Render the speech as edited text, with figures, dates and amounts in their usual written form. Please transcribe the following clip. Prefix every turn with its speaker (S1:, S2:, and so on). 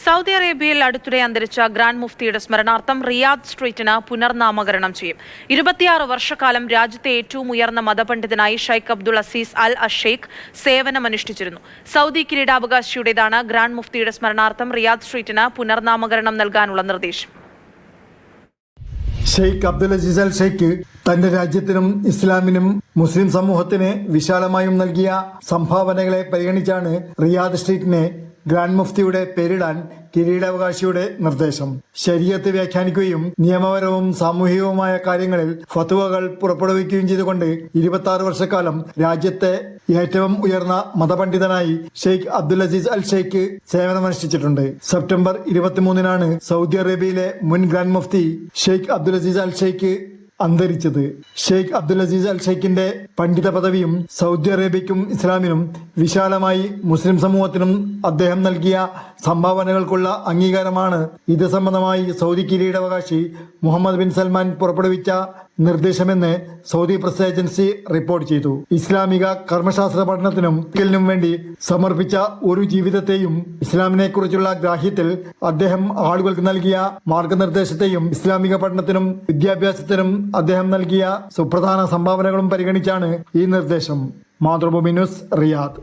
S1: Saudi അറേബ്യയിൽ അടുത്തിടെ അന്തരിച്ച ഗ്രാൻഡ് മുഫ്തിയുടെ സ്മരണാർത്ഥം റിയാദ് സ്ട്രീറ്റിന് പുനർനാമകരണം ചെയ്യും. 26 വർഷക്കാലം രാജ്യത്തെ ഏറ്റവും ഉയർന്ന മതപണ്ഡിതനായി ഷെയ്ഖ് അബ്ദുൽ അസീസ് അൽ അഷെയ്ഖ് സേവനമനുഷ്ഠിച്ചിരുന്നു. സൗദി കിരീടാവകാശിയുടേതാണ് ഗ്രാൻഡ് മുഫ്തിയുടെ സ്മരണാർത്ഥം റിയാദ് സ്ട്രീറ്റിന് പുനർനാമകരണം നൽകാനുള്ള നിർദ്ദേശം.
S2: ഷെയ്ഖ് അബ്ദുൽ അസീസ് അൽ ഷെയ്ഖ് തന്റെ രാജ്യത്തിനും ഇസ്ലാമിനും മുസ്ലിം സമൂഹത്തിന് വിശാലമായും നൽകിയ സംഭാവനകളെ പരിഗണിച്ചാണ് റിയാദ് സ്ട്രീറ്റിനെ ഗ്രാൻഡ് മുഫ്തിയുടെ പേരിടാൻ കിരീടാവകാശിയുടെ നിർദ്ദേശം. ശരീഅത്ത് വ്യാഖ്യാനിക്കുകയും നിയമപരവും സാമൂഹികവുമായ കാര്യങ്ങളിൽ ഫത്വകൾ പുറപ്പെടുവിക്കുകയും ചെയ്തുകൊണ്ട് 26 വർഷക്കാലം രാജ്യത്തെ ഏറ്റവും ഉയർന്ന മതപണ്ഡിതനായി ഷെയ്ഖ് അബ്ദുൽ അസീസ് അൽ ഷെയ്ഖ് സേവനമനുഷ്ഠിച്ചിട്ടുണ്ട്. സെപ്റ്റംബർ 23-നാണ് സൗദി അറേബ്യയിലെ മുൻ ഗ്രാൻഡ് മുഫ്തി ഷെയ്ഖ് അബ്ദുൽ അസീസ് അൽ ഷെയ്ഖ് അന്തരിച്ചത്. ഷെയ്ഖ് അബ്ദുൽ അസീസ് അൽ ഷെയ്ഖിന്റെ പണ്ഡിത പദവിയും സൗദി അറേബ്യയ്ക്കും ഇസ്ലാമിനും വിശാലമായി മുസ്ലിം സമൂഹത്തിനും അദ്ദേഹം നൽകിയ സംഭാവനകൾക്കുള്ള അംഗീകാരമാണ്. ഇത് സംബന്ധമായി സൗദി കിരീടാവകാശി മുഹമ്മദ് ബിൻ സൽമാൻ പുറപ്പെടുവിച്ച നിർദ്ദേശമെന്ന് സൗദി പ്രസ് ഏജൻസി റിപ്പോർട്ട് ചെയ്തു. ഇസ്ലാമിക കർമ്മശാസ്ത്ര പഠനത്തിനും വേണ്ടി സമർപ്പിച്ച ഒരു ജീവിതത്തെയും ഇസ്ലാമിനെ കുറിച്ചുള്ള ഗ്രാഹ്യത്തിൽ അദ്ദേഹം ആളുകൾക്ക് നൽകിയ മാർഗനിർദ്ദേശത്തെയും ഇസ്ലാമിക പഠനത്തിനും വിദ്യാഭ്യാസത്തിനും അദ്ദേഹം നൽകിയ സുപ്രധാന സംഭാവനകളും പരിഗണിച്ചാണ് ഈ നിർദ്ദേശം. Mathrubhumi news, Riyadh.